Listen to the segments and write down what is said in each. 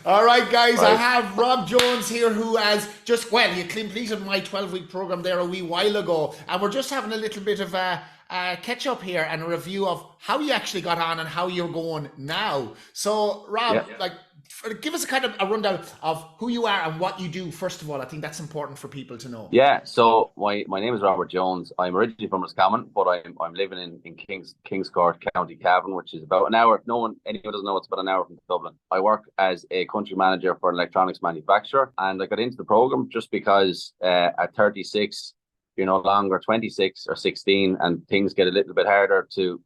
All right, guys, I Right. have Rob Jones here who has just, well, he completed my 12-week program there a wee while ago. And we're just having a little bit of a catch up here and a review of how you actually got on and how you're going now. So, Yeah. Rob, give us a kind of a rundown of who you are and what you do, first of all. I think that's important for people to know. Yeah. So my name is Robert Jones. I'm originally from Roscommon, but I'm living in Kings Court, County Cavan, which is about an hour. If anyone doesn't know, it's about an hour from Dublin. I work as a country manager for an electronics manufacturer, and I got into the program just because at 36, you're no longer 26 or 16, and things get a little bit harder to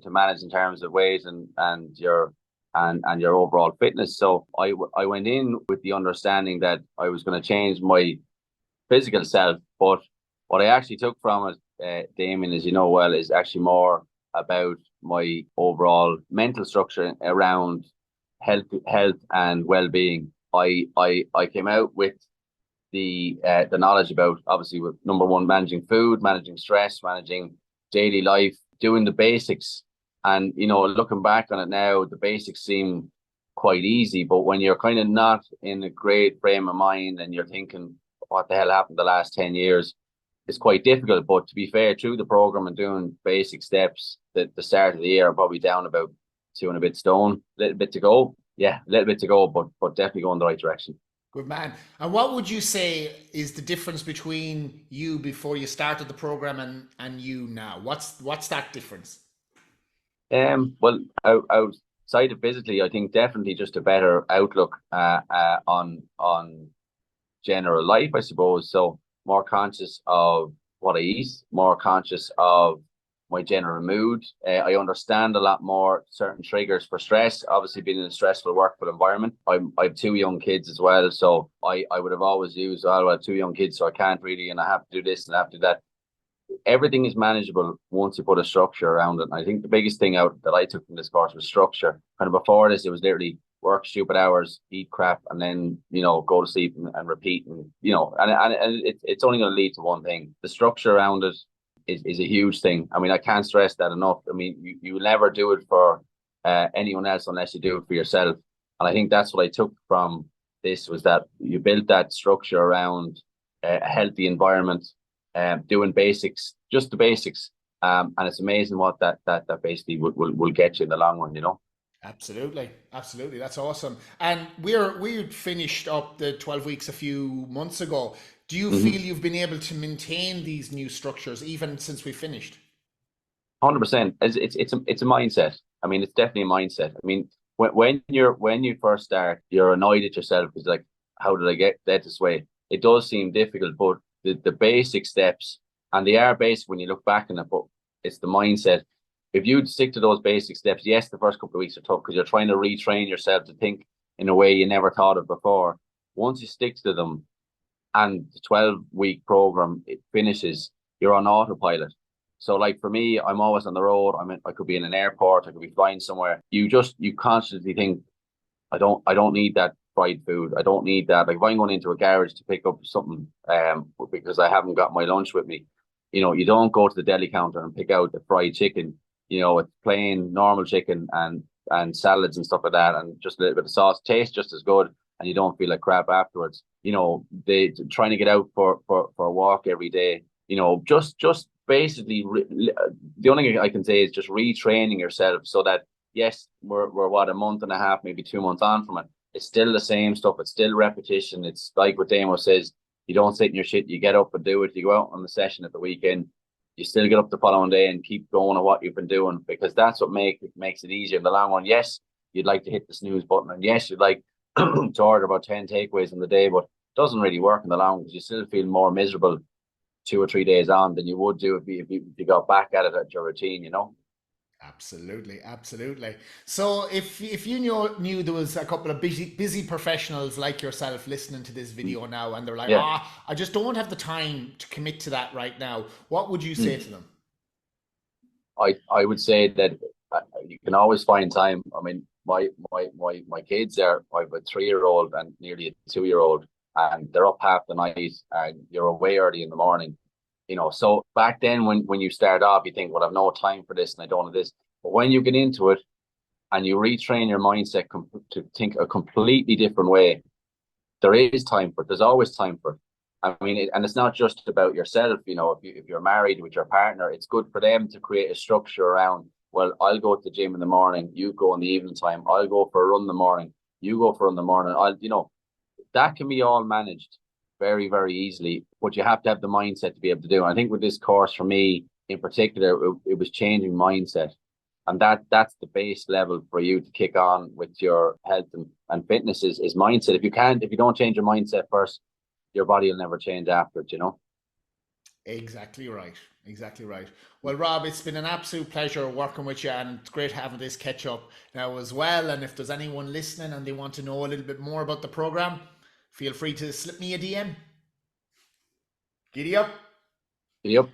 manage in terms of weight and your overall fitness. So I went in with the understanding that I was going to change my physical self. But what I actually took from it, Damien, as you know well, is actually more about my overall mental structure around health and well being. I came out with the knowledge about, obviously, with number one, managing food, managing stress, managing daily life, doing the basics. And looking back on it now, the basics seem quite easy, but when you're kind of not in a great frame of mind and you're thinking, what the hell happened the last 10 years, it's quite difficult. But to be fair, through the program and doing basic steps, the start of the year, I'm probably down about two and a bit stone, a little bit to go. Yeah, a little bit to go, but definitely going the right direction. Good man. And what would you say is the difference between you before you started the program and you now? What's that difference? Well, outside of physically, I think definitely just a better outlook on general life, I suppose. So more conscious of what I eat, more conscious of my general mood. I understand a lot more certain triggers for stress. Obviously, being in a stressful workful environment, I have two young kids as well, so I would have always used, oh, I have two young kids, so I can't really, and I have to do this and I have to do that. Everything is manageable once you put a structure around it. And I think the biggest thing out that I took from this course was structure. Kind of before this, it was literally work stupid hours, eat crap, and then go to sleep and repeat, and it's only going to lead to one thing. The structure around it is a huge thing. I mean, I can't stress that enough. I mean, you will never do it for anyone else unless you do it for yourself. And I think that's what I took from this, was that you built that structure around a healthy environment, doing basics, just the basics. And it's amazing what that basically will get you in the long run. Absolutely, absolutely. That's awesome. And we finished up the 12 weeks a few months ago. Do you feel Mm-hmm. you've been able to maintain these new structures even since we finished? 100%. It's a mindset. I mean, it's definitely a mindset. I mean, when you first start, you're annoyed at yourself because, like, how did I get that this way? It does seem difficult, but the basic steps, and they are basic when you look back on it, but it's the mindset. If you stick to those basic steps, yes, the first couple of weeks are tough because you're trying to retrain yourself to think in a way you never thought of before. Once you stick to them, and the 12-week program, it finishes, you're on autopilot. So, like, for me, I'm always on the road. I could be in an airport, I could be flying somewhere. You constantly think, I don't need that fried food. I don't need that. Like, if I'm going into a garage to pick up something because I haven't got my lunch with me, you don't go to the deli counter and pick out the fried chicken. It's plain normal chicken and salads and stuff like that, and just a little bit of sauce. Tastes just as good, and you don't feel like crap afterwards. They trying to get out for a walk every day. Just basically, the only thing I can say is just retraining yourself so that, yes, we're what, a month and a half, maybe 2 months on from it. It's still the same stuff. It's still repetition. It's like what Damo says. You don't sit in your shit. You get up and do it. You go out on the session at the weekend. You still get up the following day and keep going on what you've been doing, because that's what makes it easier in the long run. Yes, you'd like to hit the snooze button, and yes, you'd like to order about 10 takeaways in the day, but it doesn't really work in the long run because you still feel more miserable 2 or 3 days on than you would do if you got back at it at your routine. Absolutely, absolutely. So if you knew there was a couple of busy professionals like yourself listening to this video now and they're like, Yeah. I just don't have the time to commit to that right now, what would you say Mm. to them? I would say that you can always find time. I mean, my kids are, I have a 3-year-old and nearly a 2-year-old, and they're up half the night, and you're away early in the morning. So back then, when you start off, you think, well, I've no time for this and I don't have this. But when you get into it, and you retrain your mindset to think a completely different way, there is time for it. There's always time for it. I mean, and it's not just about yourself. You know, if you're married with your partner, it's good for them to create a structure around, well, I'll go to the gym in the morning, you go in the evening time, I'll go for a run in the morning, you go for a run in the morning. That can be all managed very, very easily, but you have to have the mindset to be able to do it. I think with this course, for me in particular, it was changing mindset. And that's the base level for you to kick on with your health and fitness is mindset. If you don't change your mindset first, your body will never change after it, you know? Exactly right. Exactly right. Well, Rob, it's been an absolute pleasure working with you, and it's great having this catch up now as well. And if there's anyone listening and they want to know a little bit more about the program, feel free to slip me a DM. Giddy up. Yep.